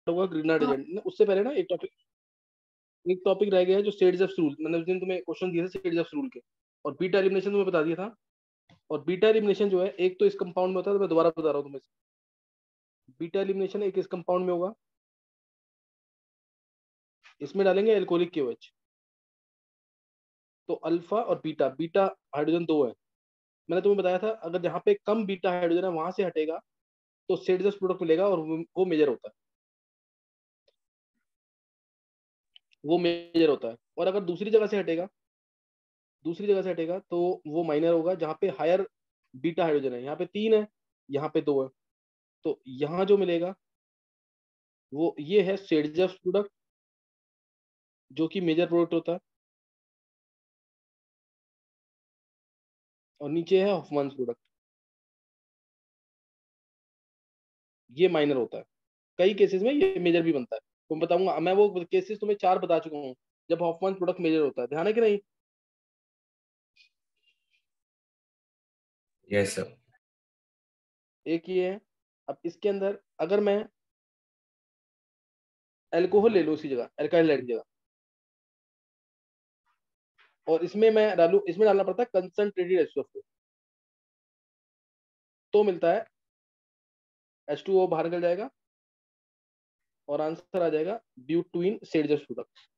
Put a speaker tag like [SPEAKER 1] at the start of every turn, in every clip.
[SPEAKER 1] होगा ग्रीनहार्ड एजेंट। उससे पहले ना एक टॉपिक रह गया है जो स्टेट्स रूल, मैंने उस दिन तुम्हें क्वेश्चन दिए थे स्टेट्स रूल के, और बीटा एलिमिनेशन तुम्हें बता दिया था। और बीटा एलिमिनेशन जो है एक तो इस कंपाउंड में होता है, तो मैं दोबारा बता रहा हूँ तुम्हें। बीटा एलिमिनेशन एक इस कंपाउंड में होगा, इसमें डालेंगे एल्कोहलिक KOH, तो अल्फा और बीटा, बीटा हाइड्रोजन दो है। मैंने तुम्हें बताया था अगर जहाँ पे कम बीटा हाइड्रोजन है वहां से हटेगा तो सेडजस प्रोडक्ट मिलेगा, और वो मेजर होता है, वो मेजर होता है। और अगर दूसरी जगह से हटेगा तो वो माइनर होगा, जहाँ पे हायर बीटा हाइड्रोजन है। यहाँ पे 3 है, यहाँ पे 2 है, तो यहाँ जो मिलेगा वो ये है सेडजस प्रोडक्ट, जो कि मेजर प्रोडक्ट होता है, और नीचे है हॉफमैन प्रोडक्ट, ये माइनर होता है। कई केसेस में ये मेजर भी बनता है, तुम बताऊंगा मैं, वो केसेस तुम्हें 4 बता चुका हूँ जब हॉफमैन प्रोडक्ट मेजर होता है, ध्यान है कि नहीं?
[SPEAKER 2] Yes sir.
[SPEAKER 1] एक ये है। अब इसके अंदर अगर मैं एल्कोहल ले लूँ उसी जगह, एल्काइल हाइड्राइड की जगह, और इसमें मैं डालूं, इसमें डालना पड़ता है कंसंट्रेटेड H2O, तो मिलता है H2O बाहर निकल जाएगा और आंसर आ जाएगा ब्यूटवीन सेडजस प्रोडक्ट।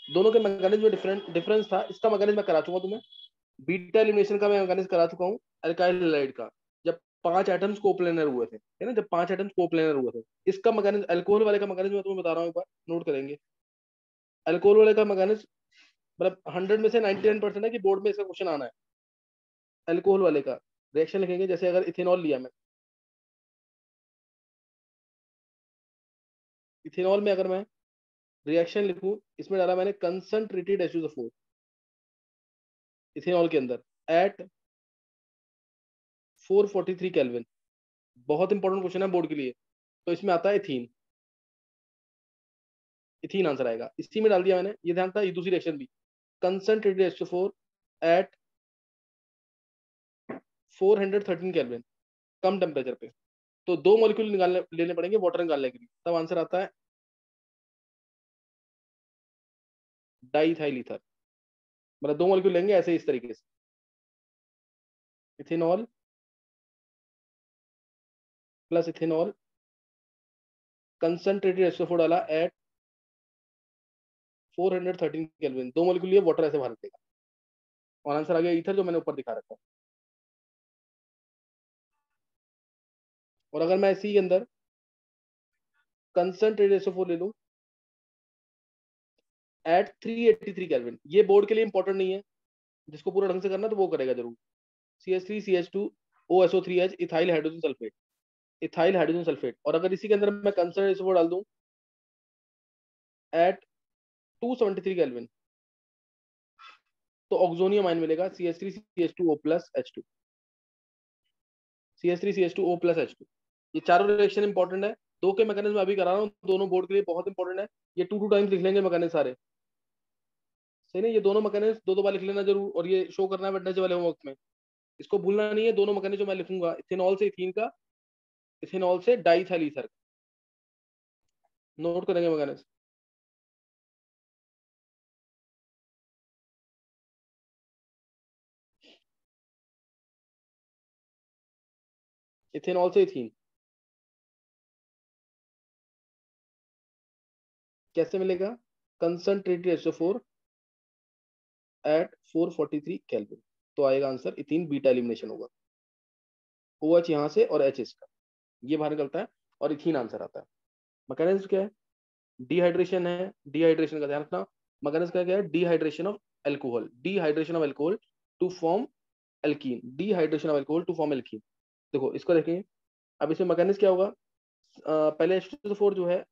[SPEAKER 1] दोनों के मैकेनिज्म में डिफरेंस था, इसका मैकेनिज्म मैं करा चुका हूं तुम्हें। बीटा एलिमिनेशन का मैं मैकेनिज्म करा चुका हूँ, अल्काइल हैलाइड का, जब 5 एटम्स कोप्लेनर हुए थे, है ना, जब 5 एटम्स कोप्लेनर हुए थे। इसका मैकेनिज्म, अल्कोहल वाले का मैकेनिज्म मैं तुम्हें बता रहा हूँ, एक बार नोट करेंगे। अल्कोहल वाले का मैकेनिज्म मतलब 100 में से 99% है कि बोर्ड में इसका क्वेश्चन आना है। अल्कोहल वाले का रिएक्शन लिखेंगे, जैसे अगर इथेनॉल लिया मैं, इथेनॉल में अगर मैं रिएक्शन लिखूं, इसमें डाला मैंने कंसंट्रेटेड H2O4 इथेनॉल के अंदर एट 443 केल्विन। बहुत इंपॉर्टेंट क्वेश्चन है बोर्ड के लिए। तो इसमें आता है इथीन, इथीन आंसर आएगा। इसी में डाल दिया मैंने, ये ध्यान था, ये दूसरी रिएक्शन भी कंसंट्रेटेड H2O4 एट 413 केल्विन, कम टेम्परेचर पे। तो 2 मॉलिक्यूल निकालने लेने पड़ेंगे वाटर निकालने के लिए, तब आंसर आता है डाईथाइल ईथर। मतलब 2 मॉलिक्यूल लेंगे ऐसे इस तरीके से, ethanol plus ethanol, concentrated H2O4 डाला एट 413 केल्विन, 2 मॉलिक्यूल लिए वाटर ऐसे बाहर निकलेगा, और आंसर आ गया ईथर, जो मैंने ऊपर दिखा रखा है। और अगर मैं इसी के अंदर कंसंट्रेटेड H2O4 ले लूं एट 383 केल्विन, ये बोर्ड के लिए इंपॉर्टेंट नहीं है, जिसको पूरा ढंग से करना तो वो करेगा जरूर। CH3CH2OSO3H ethyl hydrogen sulphate, ethyl hydrogen sulphate. और अगर इसी के अंदर मैं कंसंट्रेटेड H2O डाल दूं एट 273 केल्विन, तो ऑक्सोनियम आयन मिलेगा CH3CH2O plus H2, CH3CH2O plus H2। ये चारों रिएक्शन इंपॉर्टेंट है। 2 के मैकेनिज्म अभी करा रहा हूँ, दोनों बोर्ड के लिए बहुत इंपॉर्टेंट है। ये 2 टाइम्स लिख लेंगे मैकेनिज्म सारे, सही नहीं? ये दोनों मैकेनिज्म 2 बार लिख लेना जरूर, और ये शो करना है वेडनेसडे वाले होमवर्क में, इसको भूलना नहीं है। दोनों मैकेनिज्म मैं लिखूंगा, इथेनॉल से इथीन का, इथेनॉल से डाईथाइल ईथर, नोट करेंगे मैकेनिज्म। इथेनॉल से इथीन कैसे मिलेगा? कंसंट्रेटेड H2O4 एट 443 केल्विन, तो आएगा आंसर इथीन, बीटा एलिमिनेशन होगा। OH यहाँ से और H इसका, ये बाहर निकलता है और इथीन आंसर आता है। मैकेनिज्म क्या है? डिहाइड्रेशन है, डिहाइड्रेशन का ध्यान रखना। मैकेनिज्म का क्या है? Dehydration of alcohol, dehydration of alcohol to form alkene, dehydration of alcohol to form alkene. देखो इसको देखेंगे। अब इसमें मैकेनिज्म क्या होगा? पहले H2O4 जो है,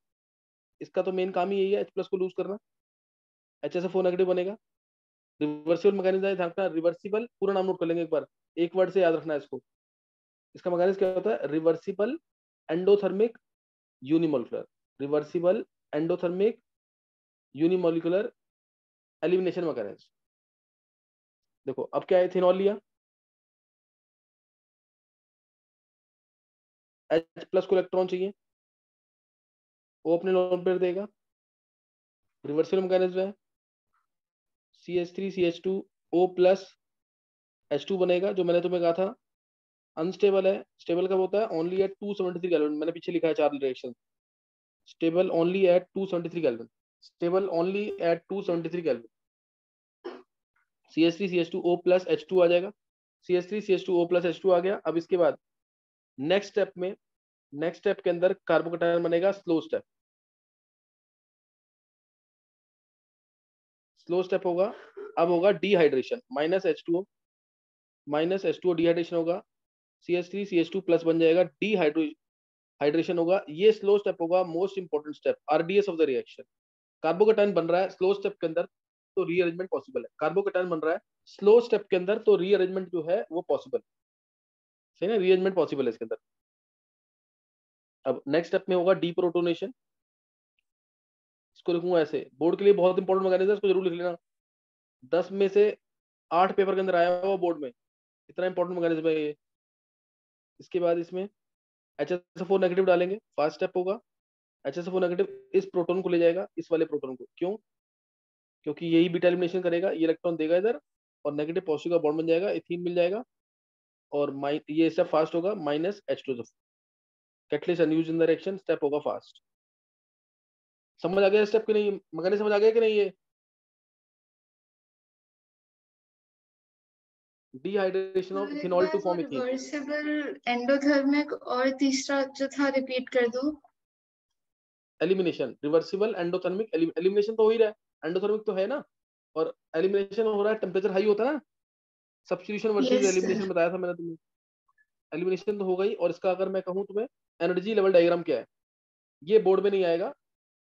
[SPEAKER 1] इसका तो मेन काम ही यही है H प्लस को लूज करना, HSO4 नेगेटिव बनेगा। रिवर्सिबल मैकेनिज्म है, ध्यान रखना, रिवर्सिबल पूरा नाम नोट कर लेंगे एक बार, एक वर्ड से याद रखना है इसको। इसका मैकेनिज्म क्या होता है? Reversible endothermic unimolecular, reversible endothermic unimolecular elimination mechanism. देखो अब क्या है, इथेनॉल लिया, H प्लस को इलेक्ट्रॉन चाहिए, वो अपने लोन पेयर देगा, रिवर्सल मैकेनिज्म है, CH3CH2O प्लस H2 बनेगा, जो मैंने तुम्हें कहा था अनस्टेबल है। स्टेबल कब होता है? Only at 273 kelvin. मैंने पीछे लिखा है 4 reaction. Stable only at 273 kelvin, stable only at 273 kelvin. CH3CH2O plus H2 आ जाएगा, CH3CH2O प्लस H2 आ गया। अब इसके बाद नेक्स्ट स्टेप में, नेक्स्ट स्टेप के अंदर कार्बोकेटायन बनेगा स्लो स्टेप। स्लो स्टेप होगा, अब होगा डिहाइड्रेशन, माइनस H2O डिहाइड्रेशन होगा, CH3CH2 प्लस बन जाएगा, डिहाइड्रेशन होगा। ये स्लो स्टेप होगा, most important step, RDS of the reaction. Carbocation बन रहा है स्लो स्टेप के अंदर, तो रीअरेंजमेंट पॉसिबल है। कार्बोकेटायन बन रहा है स्लो स्टेप के अंदर, तो रीअरेंजमेंट जो है वो पॉसिबल, सही ना, रीअरेंजमेंट पॉसिबल है इसके अंदर। अब नेक्स्ट स्टेप में होगा डीप्रोटोनेशन। इसको लिखूंगा ऐसे, बोर्ड के लिए बहुत इंपॉर्टेंट मैकेनिज्म है, इसको जरूर लिख लेना। 10 में से 8 पेपर के अंदर आया हुआ बोर्ड में, इतना इंपॉर्टेंट मैकेनिज्म है ये। इसके बाद इसमें HSO4 नेगेटिव डालेंगे, फर्स्ट स्टेप होगा। HSO4 नेगेटिव इस प्रोटोन को ले जाएगा, इस वाले प्रोटोन को, क्यों? क्योंकि यही बीटा एलिमिनेशन करेगा, ये इलेक्ट्रॉन देगा इधर, और नेगेटिव पॉजिटिव का बॉन्ड बन जाएगा, इथीन मिल जाएगा, और ये स्टेप फास्ट होगा, minus H2। Catalyst unused in the reaction, step होगा फास्ट। समझ आ गया स्टेप की नहीं? मैकेनिज्म समझ आ गया कि नहीं? ये डिहाइड्रेशन ऑफ
[SPEAKER 2] एक
[SPEAKER 1] इथेनॉल
[SPEAKER 2] बार
[SPEAKER 1] टू
[SPEAKER 2] वो
[SPEAKER 1] फॉर्म इथीन।
[SPEAKER 2] रिवर्सिबल एंडोथर्मिक और तीसरा जो था रिपीट कर दो।
[SPEAKER 1] एलिमिनेशन, रिवर्सिबल एंडोथर्मिक, एलिमिनेशन तो हो ही रहा है, एंडोथर्मिक तो है ना, और एलिमिनेशन हो रहा है, टेम्परेचर हाई होता है ना। Substitution versus
[SPEAKER 2] yes sir.
[SPEAKER 1] Elimination बताया था मैंने तुम्हें। एलिमिनेशन तो हो गई, और इसका अगर मैं कहूँ तुम्हें एनर्जी लेवल डायग्राम क्या है, ये बोर्ड में नहीं आएगा,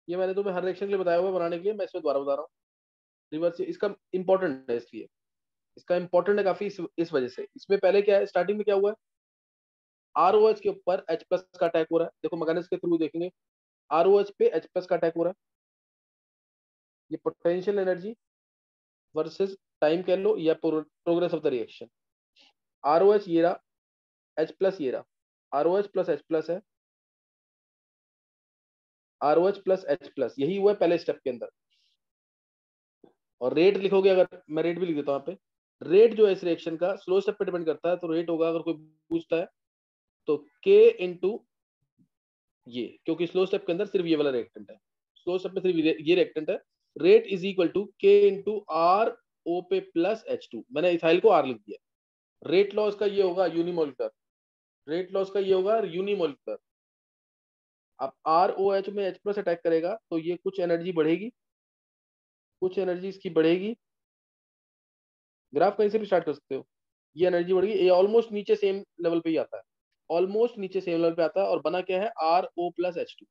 [SPEAKER 1] ये मैंने तुम्हें हर रिएक्शन के लिए बताया हुआ है बनाने के लिए, मैं इसमें दोबारा बता रहा हूँ। रिवर्स इसका इंपॉर्टेंट है, इसलिए इसका इंपॉर्टेंट है काफी, इस वजह से। इसमें पहले क्या है, स्टार्टिंग में क्या हुआ है, ROH के ऊपर H प्लस का अटैक हो रहा है। देखो मैकेनिज्म के थ्रू देखेंगे, ROH पे H प्लस का अटैक हो रहा है। ये पोटेंशियल एनर्जी वर्सेस टाइम कह लो, या progress of the reaction. ROH ये रहा, H प्लस ये रहा, ROH प्लस H प्लस है, ROH प्लस H प्लस, यही हुआ है पहले स्टेप के अंदर। और रेट लिखोगे, अगर मैं रेट भी लिख देता हूँ यहाँ पे, रेट जो है इस रिएक्शन का स्लो स्टेप पे डिपेंड करता है, तो रेट होगा, अगर कोई पूछता है तो K इंटू ये, क्योंकि स्लो स्टेप के अंदर सिर्फ ये वाला रिएक्टेंट है, स्लो स्टेप में सिर्फ ये रिएक्टेंट है। Rate is equal to K into R O पे प्लस H2, मैंने इथाइल को R लिख दिया। रेट लॉस का ये होगा यूनिमोलिकुलर, रेट लॉस का ये होगा यूनिमोलिकुलर। अब ROH में H प्लस अटैक करेगा, तो ये कुछ एनर्जी बढ़ेगी, कुछ एनर्जी इसकी बढ़ेगी। ग्राफ कहीं से भी स्टार्ट कर सकते हो, ये एनर्जी बढ़ेगी, ये ऑलमोस्ट नीचे सेम लेवल पे ही आता है, ऑलमोस्ट नीचे सेम लेवल पे आता है, और बना क्या है, RO plus H2,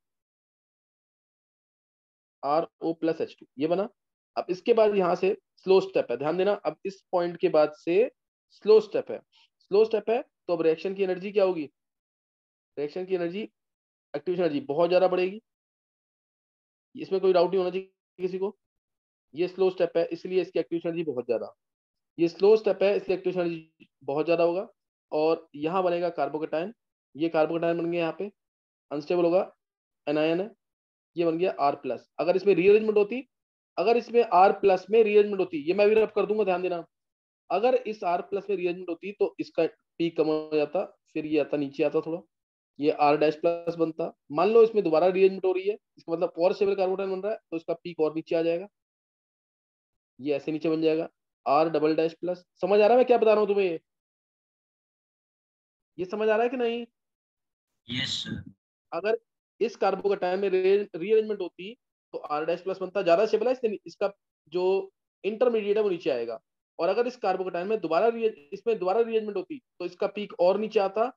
[SPEAKER 1] RO plus H2 ये बना। अब इसके बाद यहाँ से स्लो स्टेप है, ध्यान देना, अब इस पॉइंट के बाद से स्लो स्टेप है। स्लो स्टेप है, तो अब रिएक्शन की एनर्जी क्या होगी, रिएक्शन की एनर्जी, एक्टिवेशन एनर्जी बहुत ज्यादा बढ़ेगी, इसमें कोई डाउट नहीं होना चाहिए किसी को। ये स्लो स्टेप है, इसलिए इसकी एक्टिवेशन एनर्जी बहुत ज्यादा, ये स्लो स्टेप है, इसलिए एक्टिवेशन एनर्जी बहुत ज्यादा होगा। और यहाँ बनेगा कार्बोकेटायन, ये कार्बोकेटायन बन गया, यहाँ पे अनस्टेबल होगा, एनायन है, ये बन गया R प्लस। अगर इसमें रीअरेंजमेंट होती, अगर इसमें R प्लस में रीअरेंजमेंट होती, ये मैं भी रब कर दूंगा, ध्यान देना, अगर इस R प्लस में रीअरेंजमेंट होती तो इसका पीक कम हो जाता, फिर ये आता नीचे आता थोड़ा, ये R डैश प्लस बनता। मान लो इसमें दोबारा रीअरेंजमेंट हो रही है, इसका मतलब और स्टेबल कार्बोकेटायन बन रहा है, तो इसका पीक और नीचे आ जाएगा, ये ऐसे नीचे बन जाएगा, R डबल डैश प्लस। समझ आ रहा है मैं क्या बता रहा हूँ तुम्हें? ये समझ आ रहा है कि नहीं?
[SPEAKER 3] Yes sir.
[SPEAKER 1] अगर इस कार्बोकेटायन में रीअरेंजमेंट होती, तो R डैश प्लस बनता, ज्यादा स्टेबल है, इसका जो इंटरमीडिएट है वो नीचे आएगा। और अगर इस कार्बोकेटायन में इसमें दोबारा रीअरेंजमेंट होती, तो इसका पीक और नीचे आता,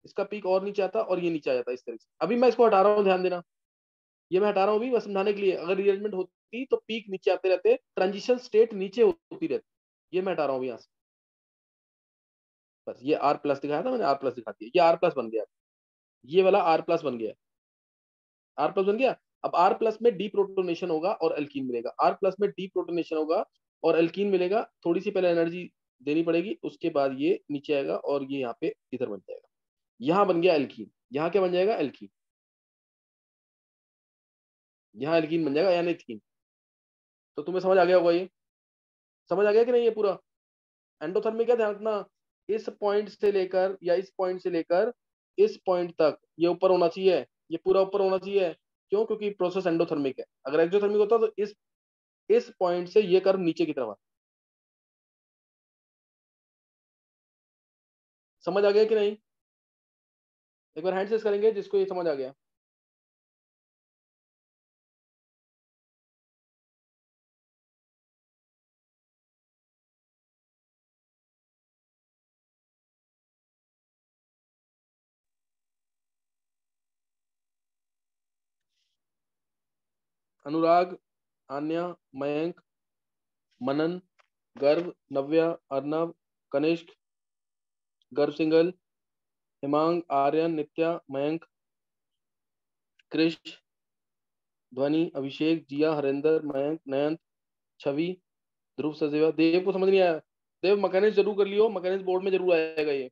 [SPEAKER 1] इसका पीक और नीचे आता, और ये नीचे आ जाता, इस तरह से। अभी मैं इसको हटा रहा हूँ, ध्यान देना, ये मैं हटा रहा हूँ अभी बस समझाने के लिए। अगर रीअरेंजमेंट होती तो पीक नीचे आते रहते, ट्रांजिशन स्टेट नीचे होती रहती, ये मैं हटा रहा हूँ यहाँ से। बस ये R प्लस दिखाया था मैंने, R प्लस दिखा दिया, ये R प्लस बन गया, ये वाला R प्लस बन गया, R प्लस बन गया। अब R प्लस में डीप्रोटोनेशन होगा और एल्कीन मिलेगा, R प्लस में डीप्रोटोनेशन होगा और एल्कीन मिलेगा, थोड़ी सी पहले एनर्जी देनी पड़ेगी, उसके बाद ये नीचे आएगा, और ये यहाँ पे इधर बन जाएगा, यहाँ बन गया एल्कीन, यहाँ क्या बन जाएगा, एल्कीन। यहाँ एल्कीन बन जाएगा एन एथीन। तो तुम्हें समझ आ गया होगा, ये समझ आ गया कि नहीं ये पूरा। एंडोथर्मिक क्या ध्यान रखना, इस पॉइंट से लेकर या इस पॉइंट से लेकर इस पॉइंट तक ये ऊपर होना चाहिए, ये पूरा ऊपर होना चाहिए। क्यों? क्योंकि प्रोसेस एंडोथर्मिक है। अगर एक्सोथर्मिक होता तो इस पॉइंट से ये कर्व नीचे की तरफ आता। समझ आ गया कि नहीं? एक बार हैंड सेस करेंगे जिसको ये समझ आ गया। अनुराग, आन्या, मयंक, मनन, गर्व, नव्या, अर्नव, कनिष्क, गर्व सिंगल, हिमांग, आर्यन, नित्या, मयंक, कृष, ध्वनि, अभिषेक, जिया, हरेंद्र, मयंक, नयन, छवि, ध्रुव, सजेवा। देव को समझ नहीं आया? देव मैकेनिक्स जरूर कर लियो, मैकेनिक्स बोर्ड में जरूर आएगा ये।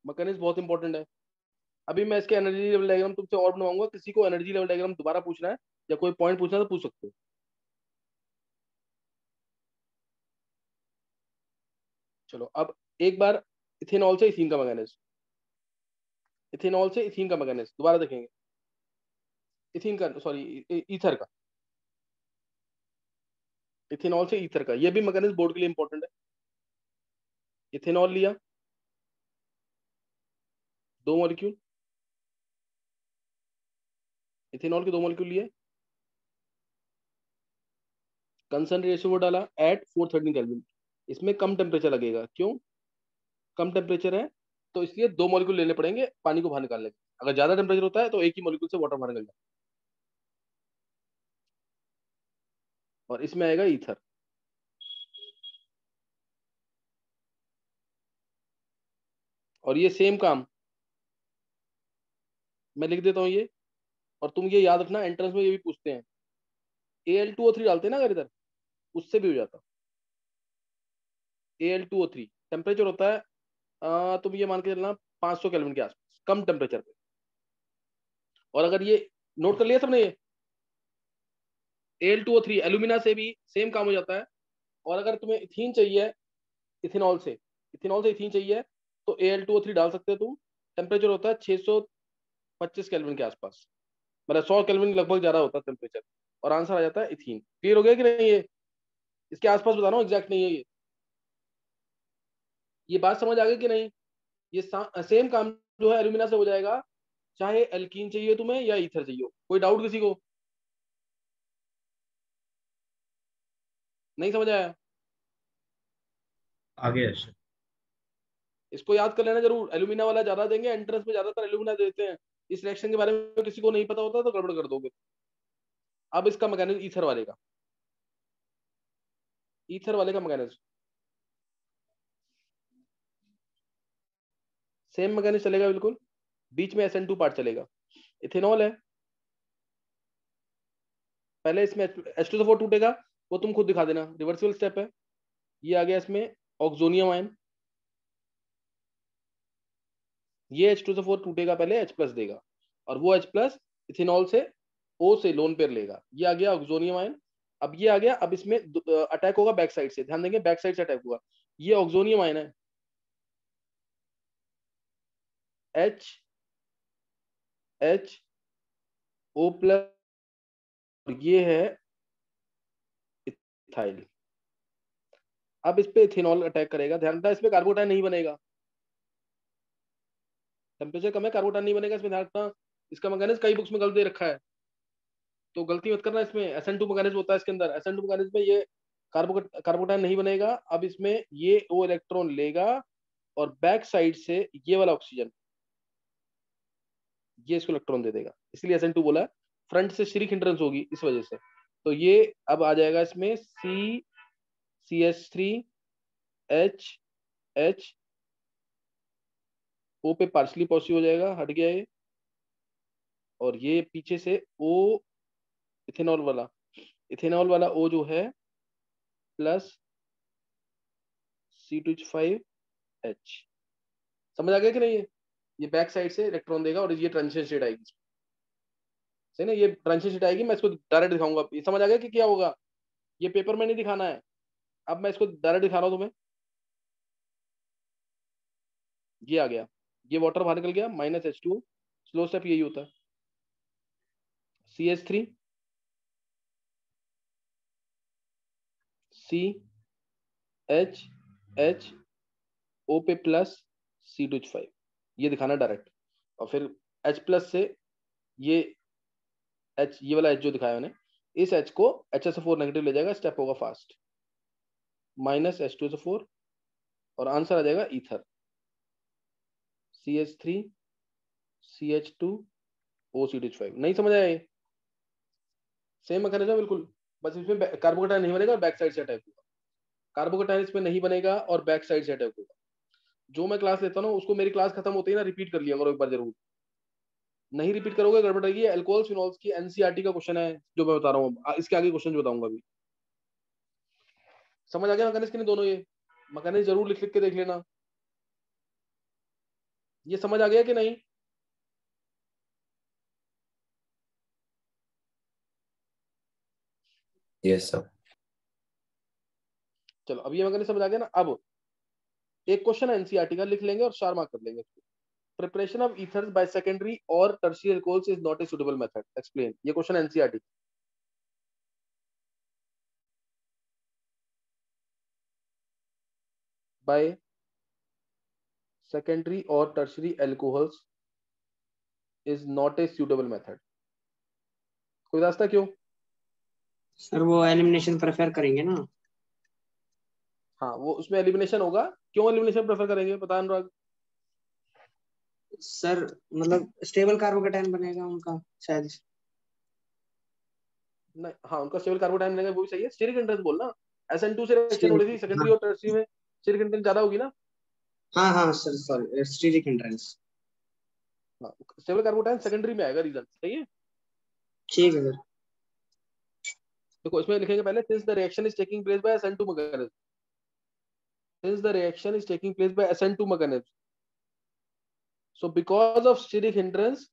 [SPEAKER 1] मैकेनिक्स बहुत इंपॉर्टेंट है। अभी मैं इसके एनर्जी लेवल डायग्राम तुमसे और बनवाऊंगा। किसी को एनर्जी लेवल डायग्राम दोबारा पूछना है या कोई पॉइंट पूछना है तो पूछ सकते हो। चलो अब एक बार इथेनॉल से इथीन का मैकेनिज्म, इथेनॉल से इथीन का मैकेनिज्म दोबारा देखेंगे। इथीन का, सॉरी, ईथर का, इथेनॉल से ईथर का, ये भी मैकेनिज्म बोर्ड के लिए इंपॉर्टेंट है। इथेनॉल लिया, दो मॉलिक्यूल, इथेनॉल के दो मॉलिक्यूल लिए, कंसंट्रेशन वो डाला एट 413 केल्विन। इसमें कम टेम्परेचर लगेगा, क्यों? कम टेम्परेचर है तो इसलिए दो मॉलिक्यूल लेने पड़ेंगे पानी को बाहर निकालने के। अगर ज्यादा टेम्परेचर होता है तो एक ही मॉलिक्यूल से वाटर बाहर निकल जाए। और इसमें आएगा ईथर। और ये सेम काम मैं लिख देता हूँ ये, और तुम ये याद रखना, एंट्रेंस में ये भी पूछते हैं। Al2O3 डालते हैं ना अगर इधर, उससे भी हो जाता। Al2O3 टेम्परेचर होता है तुम ये मान के चलना 500 केल्विन के आसपास, कम टेम्परेचर पे। और अगर ये नोट कर लिया सबने, ये Al2O3 एल्यूमिना से भी सेम काम हो जाता है। और अगर तुम्हें इथीन चाहिए, इथेनॉल से, इथेनॉल से इथीन चाहिए तो Al2O3 डाल सकते हो तुम। टेम्परेचर होता है 625 केल्विन के आसपास, मतलब 100 केल्विन लगभग ज्यादा होता है टेम्परेचर। और आंसर आ जाता है इथीन। क्लियर हो गया कि नहीं? ये इसके आसपास बता रहा हूँ, एग्जैक्ट नहीं है ये। ये बात समझ आ गई कि नहीं? ये सेम काम जो है एल्यूमिना से हो जाएगा, चाहे एल्कीन चाहिए तुम्हें या ईथर चाहिए हो। कोई डाउट किसी को? नहीं समझ आया?
[SPEAKER 3] आ गया सर।
[SPEAKER 1] इसको याद कर लेना जरूर, एल्यूमिना वाला ज्यादा देंगे, एंट्रेंस में ज्यादातर एल्यूमिना देते हैं। इस रिएक्शन के बारे में किसी को नहीं पता होता तो गड़बड़ कर दोगे। अब इसका मैकेनिज्म ईथर वाले का, ईथर वाले का मैकेनिज्म सेम मैकेनिज्म चलेगा बिल्कुल। बीच में SN2 पार्ट चलेगा। इथेनॉल है, पहले इसमें H2SO4 टूटेगा, वो तुम खुद दिखा देना, रिवर्सिबल स्टेप है। ये आ गया इसमें ऑक्सोनियम आयन, ये H2SO4 टूटेगा, पहले H+ देगा, और वो H+ इथेनॉल से O से लोन पेयर लेगा। ये आ गया ऑक्सोनियम आयन। अब ये आ गया, अब इसमें अटैक होगा बैक साइड से, ध्यान देंगे बैक साइड से अटैक होगा। ये ऑक्सोनियम आयन है, HHO+, और ये है इथाइल। अब इस पे इथेनॉल अटैक करेगा, ध्यान रखना इसमें कार्बोटाइन नहीं बनेगा, टेम्परेचर कम है, कार्बोटाइन नहीं बनेगा इसमें, ध्यान रखना। इसका मैकेनिज्म कई बुक्स में गलत दे रखा है, तो गलती मत करना। इसमें SN2 मैकेनिज्म होता है इसके अंदर, SN2 मैकेनिज्म में ये कार्बोटाइन नहीं बनेगा। अब इसमें ये O इलेक्ट्रॉन लेगा और बैक साइड से ये वाला ऑक्सीजन, ये इसको इलेक्ट्रॉन दे देगा, इसलिए SN2 बोला है। फ्रंट से श्रिक हिंड्रेंस होगी इस वजह से। तो ये अब आ जाएगा इसमें CH3H, O पे पार्शली पॉजिटिव हो जाएगा, हट गया ये। और ये पीछे से O, इथेनॉल वाला, इथेनॉल वाला O जो है प्लस C2H5H। समझ आ गया कि नहीं? ये बैक साइड से इलेक्ट्रॉन देगा और ये ट्रांजिशन स्टेट आएगी। सही ना, ये ट्रांजिशन शीट आएगी, मैं इसको डायरेक्ट दिखाऊंगा। ये समझ आ गया कि क्या होगा, ये पेपर में नहीं दिखाना है, अब मैं इसको डायरेक्ट दिखा रहा हूँ तुम्हें। ये आ गया, ये वाटर बाहर निकल गया, -H2O, स्लो स्टेप यही होता है। CH3 CHO पे प्लस C2H5, ये दिखाना डायरेक्ट। और फिर H+ से ये H, ये वाला H जो दिखाया मैंने, इस H को HSO4 नेगेटिव ले जाएगा, स्टेप होगा फास्ट, -H2SO4, और आंसर आ जाएगा ईथर, CH3 CH2 OC2H5। नहीं समझ आया? ये सेम मैकेनिज्म बिल्कुल, बस इसमें कार्बोकेटाइन नहीं बनेगा, बैक साइड से अटैक होगा। कार्बोकेटाइन इसमें नहीं बनेगा और बैक साइड से अटैक होगा। जो मैं क्लास लेता हूँ उसको मेरी क्लास खत्म होती है ना रिपीट कर लिया करो एक बार जरूर, नहीं रिपीट करोगे गड़बड़ रहेगी। अल्कोहल फिनॉल्स की एनसीईआरटी का क्वेश्चन है जो मैं बता रहा हूँ, इसके आगे क्वेश्चन बताऊंगा अभी। समझ आ गया मैकेनिज्म कि नहीं दोनों? ये मैकेनिज्म जरूर लिख लिख के देख लेना। ये समझ आ गया कि नहीं?
[SPEAKER 4] Yes sir.
[SPEAKER 1] चलो अब ये मैकेनिज्म समझ आ गया ना। अब एक क्वेश्चन है एनसीईआरटी का, लिख लेंगे और 4 मार्क कर लेंगे। Preparation of ethers by secondary और tertiary alcohols is not a suitable method, explain. ये क्वेश्चन एनसीईआरटी बाय सेकेंडरी और tertiary alcohols is not a suitable method. कोई रास्ता क्यों?
[SPEAKER 5] सर वो एलिमिनेशन प्रेफर करेंगे ना।
[SPEAKER 1] हाँ, वो उसमें एलिमिनेशन होगा। क्यों एलिमिनेशन प्रेफर करेंगे, बता अनुराग?
[SPEAKER 5] सर मतलब स्टेबल कार्बोकेटाइन बनेगा उनका शायद।
[SPEAKER 1] नहीं, हाँ उनका स्टेबल कार्बोटाइम रहेगा, वो भी सही है। स्टीरिक हिंड्रेंस बोलना, SN2 से रिएक्शन हो
[SPEAKER 5] स्टीरिक,
[SPEAKER 1] रही थी सेकेंडरी
[SPEAKER 5] हाँ
[SPEAKER 1] और टर्शियरी में, स्टीरिक हिंड्रेंस ज्यादा होगी ना।
[SPEAKER 5] हाँ हाँ सर, सॉरी स्टीरिक हिंड्रेंस।
[SPEAKER 1] हाँ, स्टेबल कार्बोटाइम सेकेंडरी में आएगा, रीजन सही है।
[SPEAKER 5] ठीक है सर।
[SPEAKER 1] देखो इसमें लिखेंगे पहले, since the reaction is taking place by SN2 mechanism, since the reaction is taking place by SN2 mechanism, so because of steric hindrance,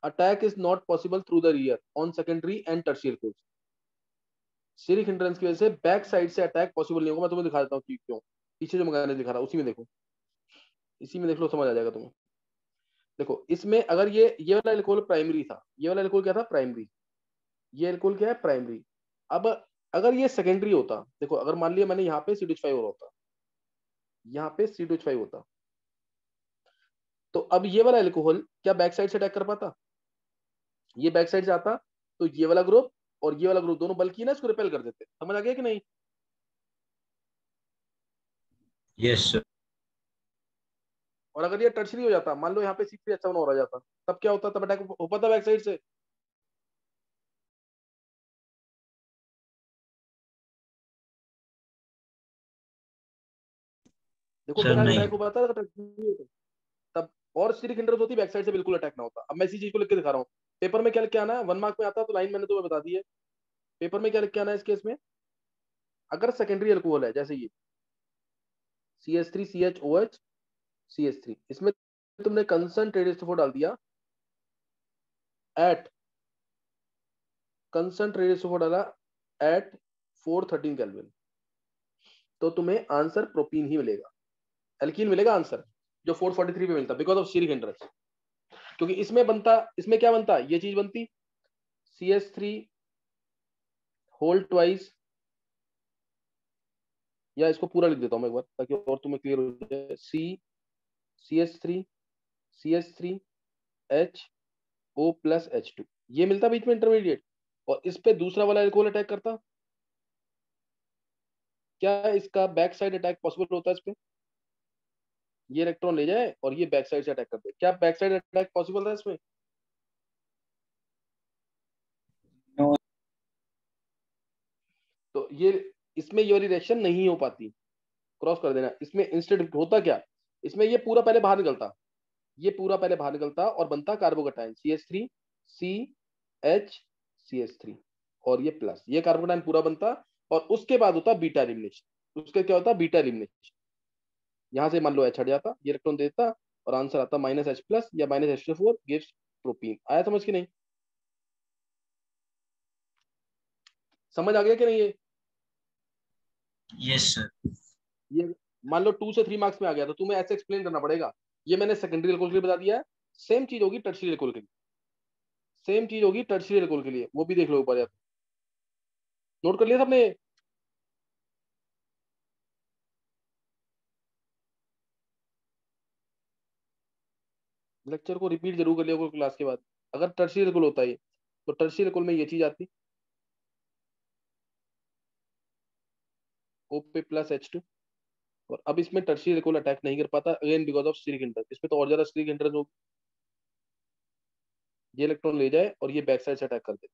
[SPEAKER 1] attack is not possible through the rear on secondary and tertiary course। Steric hindrance की वजह से back side से attack possible नहीं होगा। मैं तुम्हें दिखा देता हूँ कि क्यों। पीछे जो मैंने दिखा रहा उसी में देखो, इसी में देख लो, समझ आ जाएगा तुम्हें। देखो इसमें अगर ये वाला एल्कोहल प्राइमरी था, ये वाला एल्कोहल क्या था, प्राइमरी। ये एल्कोहल क्या है, प्राइमरी। अब अगर ये सेकेंडरी होता, देखो अगर मान लिया मैंने यहाँ पे C2H5 हो होता, यहाँ पे C2H5 होता, तो अब ये वाला एल्कोहल क्या बैक साइड से अटैक कर पाता? ये बैक साइड से आता तो ये वाला ग्रुप और ये वाला ग्रुप दोनों बल्कि ना इसको रिपेल कर देते। समझ आ गया कि नहीं?
[SPEAKER 3] Yes sir.
[SPEAKER 1] और अगर ये टर्शरी हो जाता, मान लो यहाँ पे C3H7 हो रहा जाता, तब क्या होता? तब अटैक हो पाता बैक साइड से। देखो
[SPEAKER 3] सर
[SPEAKER 1] मेरा
[SPEAKER 3] नहीं।
[SPEAKER 1] अटैक हो पाता अगर टर्शरी होता तब, और स्टीरिक हिंड्रेंस होती बैक साइड से बिल्कुल अटैक ना होता। अब मैं इसी चीज को लिख के दिखा रहा हूँ। पेपर में क्या लिख के आना है, 1 मार्क में आता तो लाइन मैंने तुम्हें बता दी है। पेपर में क्या लिख के आना है इस केस में, अगर सेकेंडरी अल्कोहल है जैसे ये CH3 CHOH CH3, इसमें तुमने कंसंट्रेटेड H2O डाल दिया, एट कंसंट्रेटेड H2O डाला एट 413 केल्विन, तो तुम्हें आंसर प्रोपीन ही मिलेगा, एल्कीन मिलेगा आंसर, जो 443 पे मिलता, बिकॉज ऑफ स्टीरिक हिंड्रेंस। क्योंकि इसमें बनता, इसमें क्या बनता, ये चीज बनती CH3 होल ट्वाइस, या इसको पूरा लिख देता हूं मैं एक बार ताकि और तुम्हें क्लियर हो जाए। CH3 HO प्लस H2, ये मिलता बीच में इंटरमीडिएट, और इस पे दूसरा वाला एल्कोहल अटैक करता। क्या इसका बैक साइड अटैक पॉसिबल होता है इस पे? ये इलेक्ट्रॉन ले जाए और ये बैक साइड से अटैक कर दे, क्या बैक साइड अटैक पॉसिबल था इसमें?
[SPEAKER 3] नो।
[SPEAKER 1] तो ये इसमें ये वाली रिएक्शन नहीं हो पाती, क्रॉस कर देना। इसमें इंस्टेड होता क्या, इसमें ये पूरा पहले बाहर निकलता, ये पूरा पहले बाहर निकलता और बनता कार्बोकेटाइन CH3 CH और ये प्लस, ये कार्बोकेटाइन पूरा बनता, और उसके बाद होता बीटा एलिमिनेशन। उसके क्या होता, बीटा एलिमिनेशन। यहाँ से मान लो H हट जाता, ये इलेक्ट्रॉन देता और आंसर आता -H+ या -H2O4 गिव्स प्रोपीन। आया समझ कि नहीं? समझ आ गया कि नहीं?
[SPEAKER 3] Yes sir.
[SPEAKER 1] ये मान लो 2 से 3 मार्क्स में आ गया तो तुम्हें ऐसे एक्सप्लेन करना पड़ेगा। ये मैंने सेकेंडरी एल्कोहल के लिए बता दिया है, सेम चीज होगी टर्शियरी एल्कोहल के लिए, सेम चीज होगी टर्शियरी एल्कोहल के लिए, वो भी देख लो ऊपर। नोट कर लिया सबने? लेक्चर को रिपीट जरूर कर लिया करो क्लास के बाद। अगर टर्शियरी एल्कोहल होता है तो टर्शियरी एल्कोहल में ये चीज आती, O+H2, और अब इसमें टर्शियरी एल्कोहल अटैक नहीं कर पाता again because of steric hindrance. इसमें तो और ज्यादा स्टीरिक हिंड्रेंस होगी, ये इलेक्ट्रॉन ले जाए और ये बैक साइड से अटैक कर दे,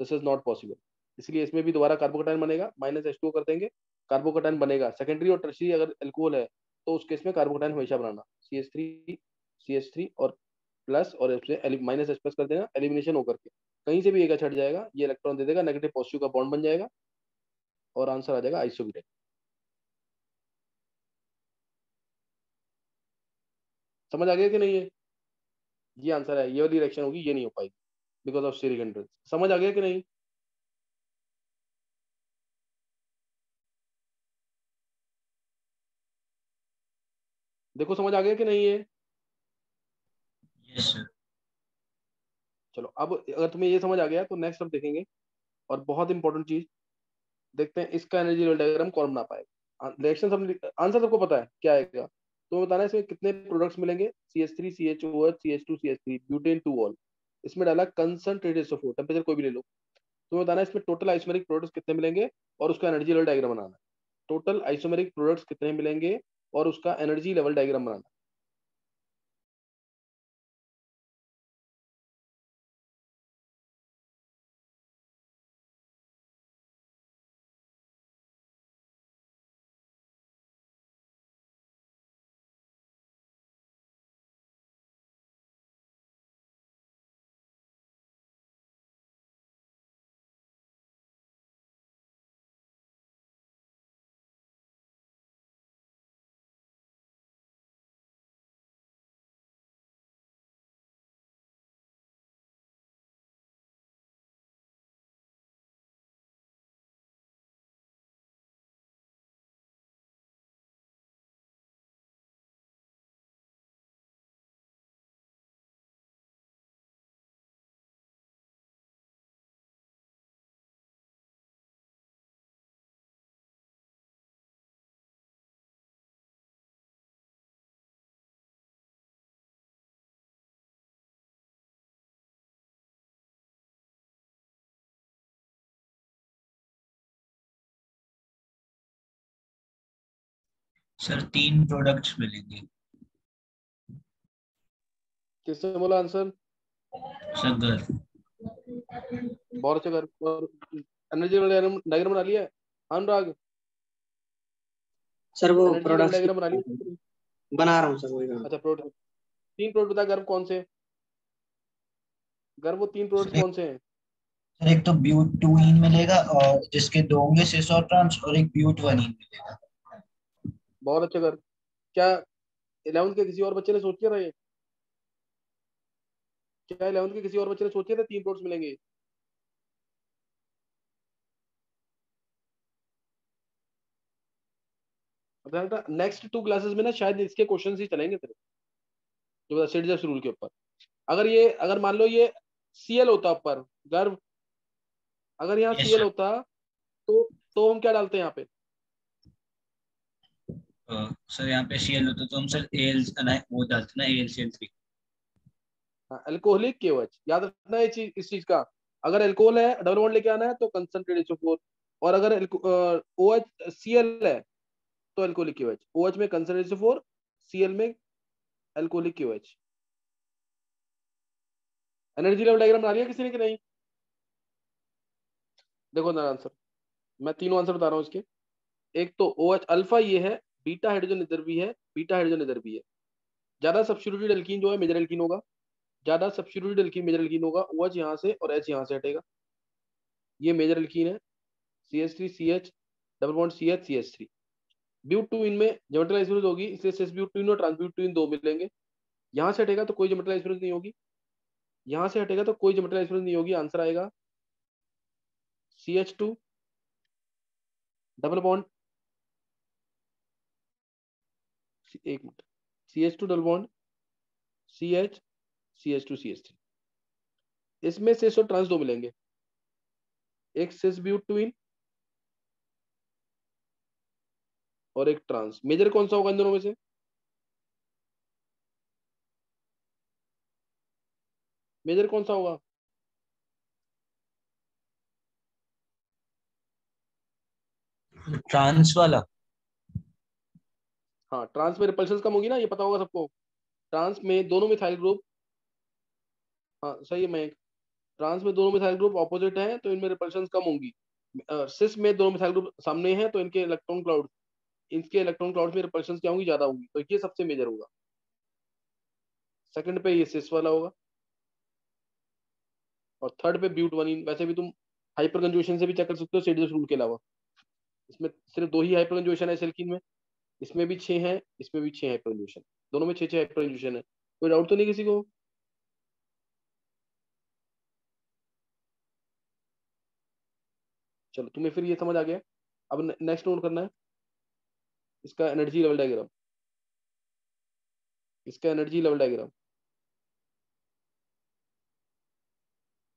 [SPEAKER 1] दिस इज नॉट पॉसिबल। इसलिए इसमें भी दोबारा कार्बोकैटायन बनेगा, -H2O कर देंगे, कार्बोकैटायन बनेगा। सेकेंडरी और टर्शियरी अगर एल्कोहल है तो उस केस में कार्बोकैटायन हमेशा बनाना, CH3 और प्लस, और उससे -H+ कर देना, एलिमिनेशन होकर के कहीं से भी एक H हट जाएगा, ये इलेक्ट्रॉन दे देगा, नेगेटिव पॉजिटिव का बॉन्ड बन जाएगा और आंसर आ जाएगा आइसोब्यूटेन। समझ आ गया कि नहीं? ये आंसर है, ये वाली रिएक्शन होगी, ये नहीं हो पाएगी बिकॉज ऑफ स्टीरिक हिंड्रेंस। समझ आ गया कि नहीं? देखो समझ आ गया कि नहीं? ये
[SPEAKER 3] यस सर।
[SPEAKER 1] चलो, अब अगर तुम्हें ये समझ आ गया तो नेक्स्ट हम देखेंगे, और बहुत इंपॉर्टेंट चीज देखते हैं, इसका एनर्जी लेवल डायग्राम कौन बना पाएगा। रिएक्शन सब आंसर सबको पता है क्या आएगा, तो बताना है इसमें कितने प्रोडक्ट्स मिलेंगे, CH3 CHOH CH2 CH3 butane 2 all. इसमें डाला कंसंट्रेटेड SO4, टेम्परेचर कोई भी ले लो। तुम्हें बताना है इसमें टोटल आइसोमेरिक प्रोडक्ट्स कितने मिलेंगे और उसका एनर्जी लेवल डायग्राम बनाना है। टोटल आइसोमेरिक प्रोडक्ट्स कितने मिलेंगे और उसका एनर्जी लेवल डायग्राम बनाना।
[SPEAKER 3] सर 3 प्रोडक्ट्स मिलेंगे।
[SPEAKER 1] किसने बोला आंसर?
[SPEAKER 3] सर घर।
[SPEAKER 1] बहुत अच्छा कर, एनर्जी लेवल डायग्राम बना लिया है अनुराग?
[SPEAKER 5] सर वो
[SPEAKER 1] एनर्जी लेवल
[SPEAKER 5] प्रोडक्ट्स
[SPEAKER 1] डायग्राम बना लिया?
[SPEAKER 5] बना रहा हूँ सर, वही बना।
[SPEAKER 1] अच्छा, प्रोडक्ट 3 प्रोडक्ट बता, गर्व कौन से? गर्व वो 3 प्रोडक्ट्स
[SPEAKER 3] सर एक
[SPEAKER 1] कौन से हैं?
[SPEAKER 3] सर एक तो ब्यूटूइन मिलेगा और जिसके 2 होंगे सिस और ट्रांस, और एक ब्यूटवनीन मिलेगा।
[SPEAKER 1] बहुत अच्छा कर। क्या 11th के किसी और बच्चे ने सोच के रहे? क्या 11th के किसी और बच्चे ने सोचे थे 3 प्रोडक्ट्स मिलेंगे? नेक्स्ट 2 क्लासेस में ना शायद इसके क्वेश्चंस ही चलेंगे तेरे, जो सिडजर्स रूल के ऊपर। अगर मान लो ये Cl होता ऊपर, गर्व अगर यहाँ
[SPEAKER 3] यस
[SPEAKER 1] Cl
[SPEAKER 3] सर।
[SPEAKER 1] होता तो हम क्या डालते हैं यहाँ पे?
[SPEAKER 3] सर यहाँ पे Cl होता तो हम सर एल वो डालते ना, AlCl3।
[SPEAKER 1] अल्कोहलिक KOH, याद रखना ये चीज, इस चीज का। अगर अल्कोहल है डबल बॉन्ड लेके आना है तो कंसंट्रेटेड SO4, और अगर OH Cl है तो अल्कोहलिक KOH। OH में कंसंट्रेटेड SO4, Cl में alcoholic KOH। Energy level diagram बना लिया किसी ने कि नहीं? देखो ना आंसर, मैं तीनों आंसर बता रहा हूँ इसके। एक तो OH अल्फा ये है, बीटा हाइड्रोजन इधर भी है, बीटा हाइड्रोजन इधर भी है। ज्यादा सब्स्टिट्यूटेड एल्कीन जो है मेजर एल्कीन होगा, ज्यादा सब्स्टिट्यूटेड एल्कीन मेजर एल्कीन होगा। OH यहाँ से और H यहाँ से हटेगा, ये मेजर एल्कीन है। CH3 CH double bond CH CH3। Butene में ज्योमेट्रिकल एक्सप्रेशन होगी, इसलिए सिस ब्यूटीन और ट्रांस ब्यूटीन दो मिलेंगे। यहाँ से हटेगा तो कोई ज्योमेट्रिकल एक्सप्रेशन नहीं होगी, यहाँ से हटेगा तो कोई ज्योमेट्रिकल एक्सप्रेशन नहीं होगी। आंसर आएगा CH2 डबल बॉन्ड, एक minute, CH2 double bond CH CH2 CH3। इसमें सिस और ट्रांस दो मिलेंगे, एक सिस ब्यूटीन और एक ट्रांस। मेजर कौन सा होगा इन दोनों में से? मेजर कौन सा होगा?
[SPEAKER 3] ट्रांस वाला।
[SPEAKER 1] हाँ, ट्रांस में रिपल्शन कम होगी ना, ये पता होगा सबको। ट्रांस में दोनों मिथाइल ग्रुप, हाँ सही है मैं, ट्रांस में दोनों मिथाइल ग्रुप ऑपोजिट हैं तो इनमें रिपल्शन कम होंगी। सिस में दोनों मिथाइल ग्रुप सामने हैं तो इनके इलेक्ट्रॉन क्लाउड में रिपल्शन क्या होंगी, ज्यादा होंगी, तो ये सबसे मेजर होगा। सेकंड पे ये सिस वाला होगा और थर्ड पे ब्यूटवनीन। वैसे भी तुम हाइपर कंजुगेशन से भी चेक कर सकते हो सेडियस रूल के अलावा। इसमें सिर्फ दो ही हाइपर कंजुगेशन है सिल्किन में, इसमें भी 6 है, इसमें भी 6 हाइपर कंजुगेशन, दोनों में 6 हाइपर कंजुगेशन है। कोई डाउट तो नहीं किसी को? चलो तुम्हें फिर ये समझ आ गया। अब नेक्स्ट नोट करना है इसका एनर्जी लेवल डायग्राम, इसका एनर्जी लेवल डायग्राम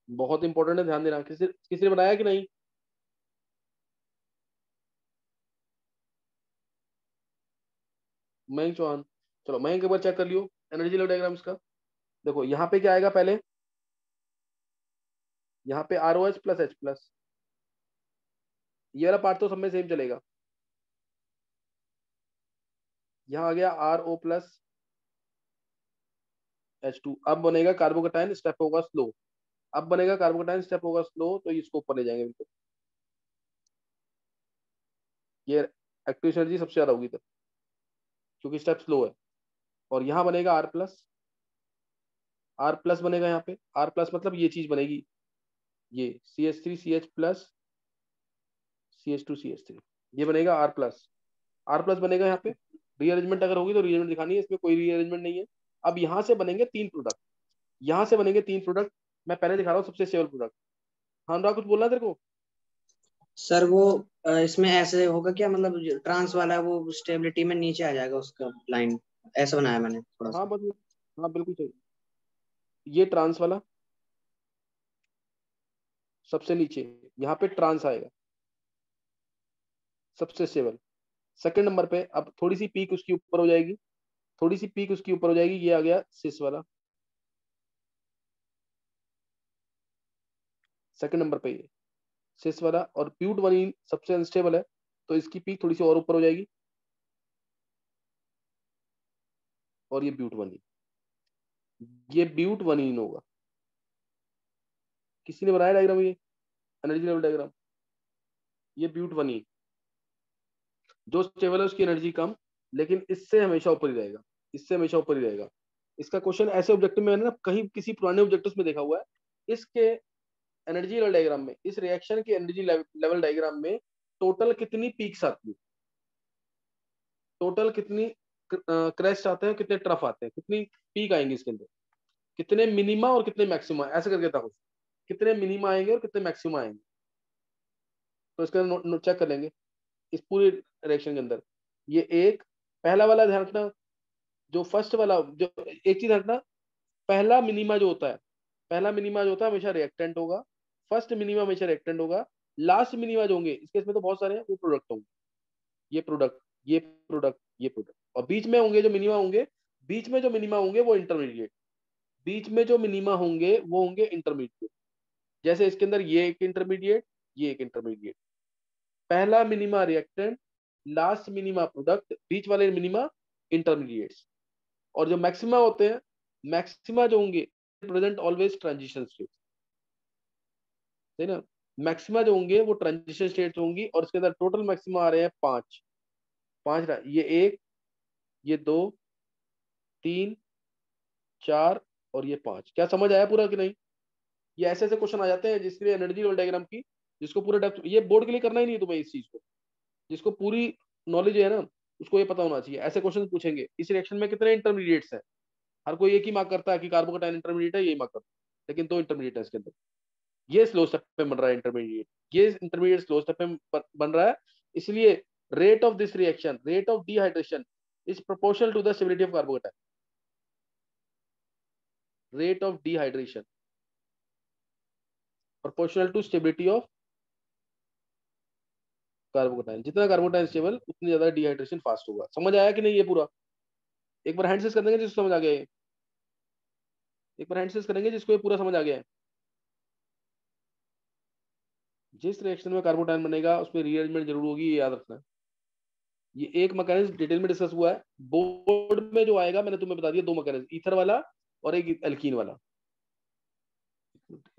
[SPEAKER 1] बहुत इंपॉर्टेंट है, ध्यान देना। किसी ने बनाया कि नहीं? मयंक चौहान, चलो मयंक एक बार चेक कर लियो एनर्जी लेवल डायग्राम इसका। देखो यहाँ पे क्या आएगा, पहले यहाँ पे ROH प्लस H प्लस, ये वाला पार्ट तो सब में सेम चलेगा। यहाँ आ गया RO प्लस H2। अब बनेगा कार्बोकेटाइन, स्टेप होगा स्लो। अब बनेगा कार्बोकेटाइन, स्टेप होगा स्लो, तो इसको ऊपर ले जाएंगे बिल्कुल। ये एक्टिव एनर्जी सबसे ज्यादा होगी तब, क्योंकि स्टेप स्लो है। और यहाँ बनेगा R प्लस, R प्लस बनेगा यहाँ पे। R प्लस मतलब ये चीज बनेगी, ये CH3 CH plus CH2 CH3, ये बनेगा R प्लस। R प्लस बनेगा यहाँ पे। रीअरेंजमेंट अगर होगी तो रीअरेंजमेंट दिखानी है, इसमें कोई रीअरेंजमेंट नहीं है। अब यहाँ से बनेंगे 3 प्रोडक्ट, यहाँ से बनेंगे 3 प्रोडक्ट। मैं पहले दिखा रहा हूँ सबसे स्टेबल प्रोडक्ट। हाँ अनुराग कुछ बोलना है तेरे को?
[SPEAKER 5] सर वो इसमें ऐसे होगा क्या, मतलब ट्रांस वाला है वो स्टेबिलिटी में नीचे आ जाएगा उसका लाइन, ऐसा बनाया मैंने थोड़ा
[SPEAKER 1] हाँ
[SPEAKER 5] सा।
[SPEAKER 1] बस, हाँ बिल्कुल सही। ये ट्रांस वाला सबसे नीचे, यहाँ पे ट्रांस आएगा सबसे स्टेबल। सेकंड नंबर पे अब थोड़ी सी पीक उसकी ऊपर हो जाएगी, थोड़ी सी पीक उसकी ऊपर हो जाएगी, ये आ गया सिस वाला। सेकंड नंबर पे ये सिस वाला। और ब्यूट वनीन सबसे अनस्टेबल है, तो इसकी पीक थोड़ी सी और ऊपर हो जाएगी, और ये ब्यूट वनीन, ये ब्यूट वनीन होगा। किसी ने बनाया डायग्राम ये एनर्जी लेवल डायग्राम? ये ब्यूट वनीन, जो स्टेबल है उसकी एनर्जी कम, लेकिन इससे हमेशा ऊपर ही रहेगा, इससे हमेशा ऊपर ही रहेगा। इसका क्वेश्चन ऐसे ऑब्जेक्टिव में, मैंने ना कहीं किसी पुराने ऑब्जेक्टिव्स में देखा हुआ है, इसके एनर्जी लेवल डायग्राम में, इस रिएक्शन के एनर्जी लेवल डायग्राम में टोटल कितनी पीक्स आती है, टोटल कितनी क्रेस्ट आते हैं, कितने ट्रफ आते हैं, कितनी पीक आएंगे इसके अंदर, कितने मिनिमा और कितने मैक्सिमा, ऐसे करके था कुछ, कितने मिनिमा आएंगे और कितने मैक्सिमा आएंगे। तो इसका चेक कर लेंगे इस पूरे रिएक्शन के अंदर। ये एक पहला वाला ध्यान रखना, जो फर्स्ट वाला, जो एक चीज रखना, पहला मिनिमा जो होता है, पहला मिनिमा जो होता है हमेशा रिएक्टेंट होगा, फर्स्ट मिनिमा हमेशा रिएक्टेंट होगा। लास्ट मिनिमा जो होंगे, इसके इसमें तो बहुत सारे हैं, वो प्रोडक्ट होंगे। ये प्रोडक्ट, ये प्रोडक्ट, ये प्रोडक्ट, और बीच में होंगे जो मिनिमा होंगे, बीच में जो मिनिमा होंगे वो इंटरमीडिएट, बीच में जो मिनिमा होंगे वो होंगे इंटरमीडिएट। जैसे इसके अंदर ये एक इंटरमीडिएट, ये एक इंटरमीडिएट, पहला minima reactant, last minima product, बीच वाले मिनिमा इंटरमीडिएट्स। और जो मैक्सिमा होते हैं, मैक्सिमा जो होंगे प्रेजेंट ऑलवेज ट्रांजिशन स्टेट, है ना। मैक्सिमा जो होंगे वो ट्रांजिशन स्टेट होंगी, और इसके अंदर टोटल मैक्सिमा आ रहे हैं 5, 5। ये 1, ये 2, 3, 4 और ये 5। क्या समझ आया पूरा कि नहीं? ये ऐसे ऐसे क्वेश्चन आ जाते हैं जिसके लिए एनर्जी लेवल डायग्राम की, जिसको पूरा डेप्थ, ये बोर्ड के लिए करना ही नहीं है तुम्हें इस चीज को, जिसको पूरी नॉलेज है ना, उसको ये पता होना चाहिए। ऐसे क्वेश्चन पूछेंगे इस रिएक्शन में कितने इंटरमीडिएट्स हैं, हर कोई एक ही मार्क करता है कि कार्बोकेटाइन इंटरमीडिएट है, यही मार्क करता है, लेकिन 2 इंटरमीडिएट है इसके अंदर। ये स्लो स्टेप पे बन रहा है इंटरमीडिएट, ये इंटरमीडिएट स्लो स्टेप पे बन रहा है, इसलिए rate of this reaction, rate of dehydration is proportional to the stability of carbocation. Rate of dehydration proportional to stability of carbocation. जितना कार्बोकेटाइन स्टेबल उतनी ज्यादा डिहाइड्रेशन फास्ट होगा। समझ आया कि नहीं ये पूरा? एक बार हैंडसेस कर देंगे जिसको समझ आ गया है, एक बार हैंडसेस करेंगे जिसको ये पूरा समझ आ गया है। जिस रिएक्शन में कार्बोकेटाइन बनेगा उसमें रीअरेंजमेंट जरूर होगी, ये याद रखना। ये एक मैकेनिज्म डिटेल में डिस्कस हुआ है, बोर्ड में जो आएगा मैंने तुम्हें बता दिया, 2 मैकेनिज्म, ईथर वाला और एक एल्कीन वाला।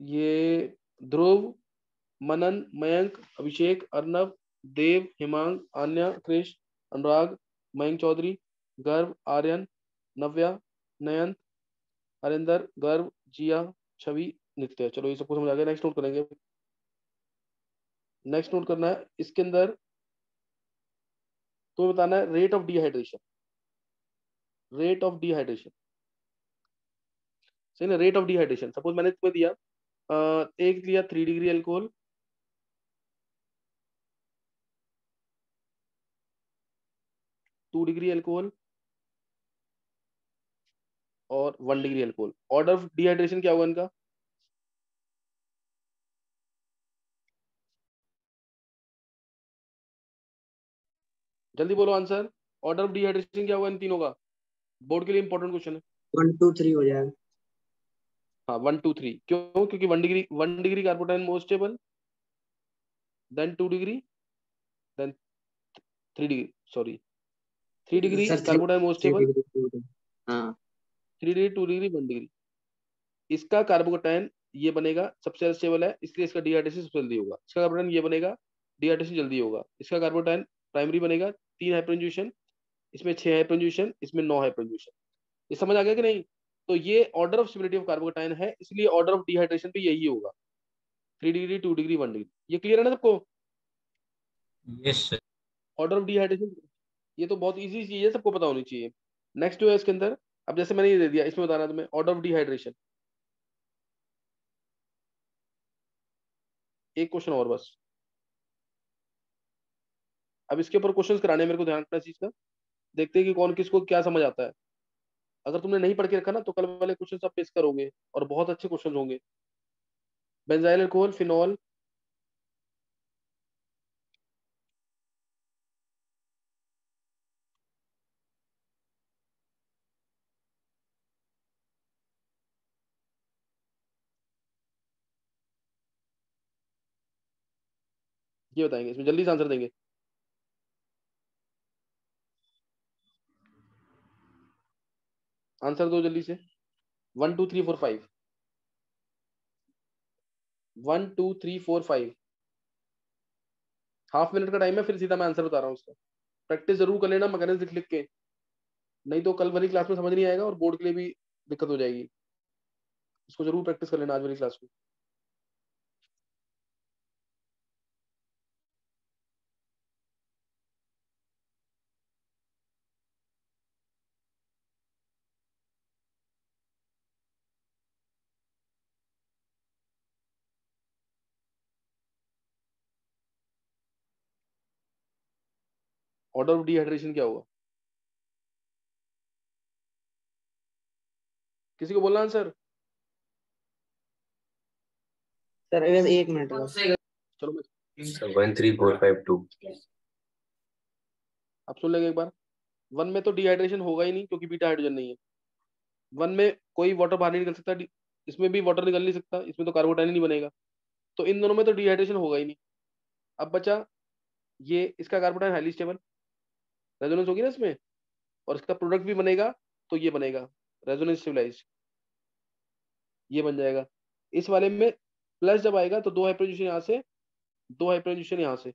[SPEAKER 1] ये ध्रुव, मनन, मयंक, अभिषेक, अर्नव, देव, हिमांग, आन्या, कृष, अनुराग, मयंक चौधरी, गर्व, आर्यन, नव्या, नयन, हरिंदर, गर्व, जिया, छवि, नित्य। चलो ये सबको समझ आ गया। नेक्स्ट नोट करेंगे। नेक्स्ट नोट करना है इसके अंदर तो बताना है rate of dehydration. Rate of dehydration सही ना? रेट ऑफ डिहाइड्रेशन सपोज मैंने तुम्हें दिया एक लिया 3 डिग्री अल्कोहल, 2 डिग्री अल्कोहल और 1 degree alcohol. Order of dehydration क्या होगा इनका? जल्दी बोलो आंसर। ऑर्डर ऑफ डिहाइड्रेशन क्या होगा इन तीनों का? बोर्ड के लिए इंपॉर्टेंट क्वेश्चन है।
[SPEAKER 5] 1 2 3 हो जाएगा।
[SPEAKER 1] हाँ 1 2 3 क्यों? क्योंकि 1 degree carbocation more stable than 2 degree than 3 degree, sorry 3 degree
[SPEAKER 5] sir 3
[SPEAKER 1] carbocation more
[SPEAKER 5] 3
[SPEAKER 1] stable,
[SPEAKER 5] degree. हाँ
[SPEAKER 1] 3 डिग्री 2 डिग्री 1 डिग्री। इसका कार्बोकेटाइन ये बनेगा सबसे ज्यादा स्टेबल है, इसलिए इसका डिहाइड्रेशन सबसे जल्दी होगा। इसका कार्बोकेटाइन ये बनेगा, डिहाइड्रेशन जल्दी होगा। इसका कार्बोकेटाइन प्राइमरी बनेगा, 3 हाइड्रोजन, इसमें 6 हाइड्रोजन, इसमें 9 हाइड्रोजन। ये समझ आ गया कि नहीं? तो ये order of stability of carbocation है, इसलिए ऑर्डर ऑफ डिहाइड्रेशन भी यही होगा, 3 डिग्री 2 डिग्री 1 डिग्री। ये क्लियर है ना सबको?
[SPEAKER 3] Yes sir.
[SPEAKER 1] Order of dehydration ये तो बहुत इजी चीज है, सबको पता होनी चाहिए। नेक्स्ट जो है इसके अंदर, अब जैसे मैंने ये दे दिया, इसमें बताना तुम्हें ऑर्डर ऑफ डिहाइड्रेशन। एक क्वेश्चन और बस, अब इसके ऊपर क्वेश्चंस कराने हैं मेरे को, ध्यान रखना इस चीज का। देखते हैं कि कौन किसको क्या समझ आता है। अगर तुमने नहीं पढ़ के रखा ना तो कल वाले क्वेश्चन आप फेस करोगे और बहुत अच्छे क्वेश्चन होंगे। बेंजाइल अल्कोहल, फिनॉल, ये बताएंगे, इसमें जल्दी से आंसर देंगे। आंसर दो जल्दी से। 1 2 3 4 5, 1 2 3 4 5। हाफ मिनट का टाइम है, फिर सीधा मैं आंसर बता रहा हूँ उसका। प्रैक्टिस जरूर कर लेना मैकेनिज्म लिख लिख के, नहीं तो कल वाली क्लास में समझ नहीं आएगा और बोर्ड के लिए भी दिक्कत हो जाएगी। इसको जरूर प्रैक्टिस कर लेना आज वाली क्लास में। ऑर्डर ऑफ डिहाइड्रेशन क्या होगा? किसी को बोलना आंसर?
[SPEAKER 5] सर एक मिनट बस।
[SPEAKER 1] चलो मैं
[SPEAKER 4] 1 3 4 5 2।
[SPEAKER 1] आप सुन लेंगे एक बार। 1 में तो डिहाइड्रेशन होगा ही नहीं क्योंकि बीटा हाइड्रोजन नहीं है। 1 में कोई वाटर बाहर नहीं निकल सकता, इसमें भी वाटर निकल नहीं सकता, इसमें तो कार्बोटाइन ही नहीं बनेगा, तो इन दोनों में तो डिहाइड्रेशन होगा ही नहीं। अब बचा ये, इसका कार्बोटाइन हाईली स्टेबल, रेजोनेंस होगी ना इसमें, और इसका प्रोडक्ट भी बनेगा, तो ये बनेगा रेजोनेंस स्टेबलाइज्ड, ये बन जाएगा। इस वाले में प्लस जब आएगा तो 2 हाइड्रोजन यहाँ से, 2 हाइड्रोजन यहाँ से,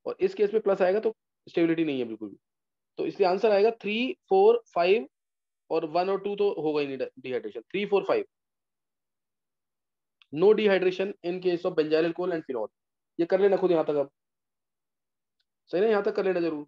[SPEAKER 1] और इस केस में प्लस आएगा तो स्टेबिलिटी नहीं है बिल्कुल भी। तो इसलिए आंसर आएगा 3 4 5, और 1 और 2 तो होगा ही नहीं dehydration. 3 4 5 no dehydration in case of benzyl alcohol and phenol. ये कर लेना खुद यहाँ तक। अब सही ना, यहाँ तक कर लेना जरूर।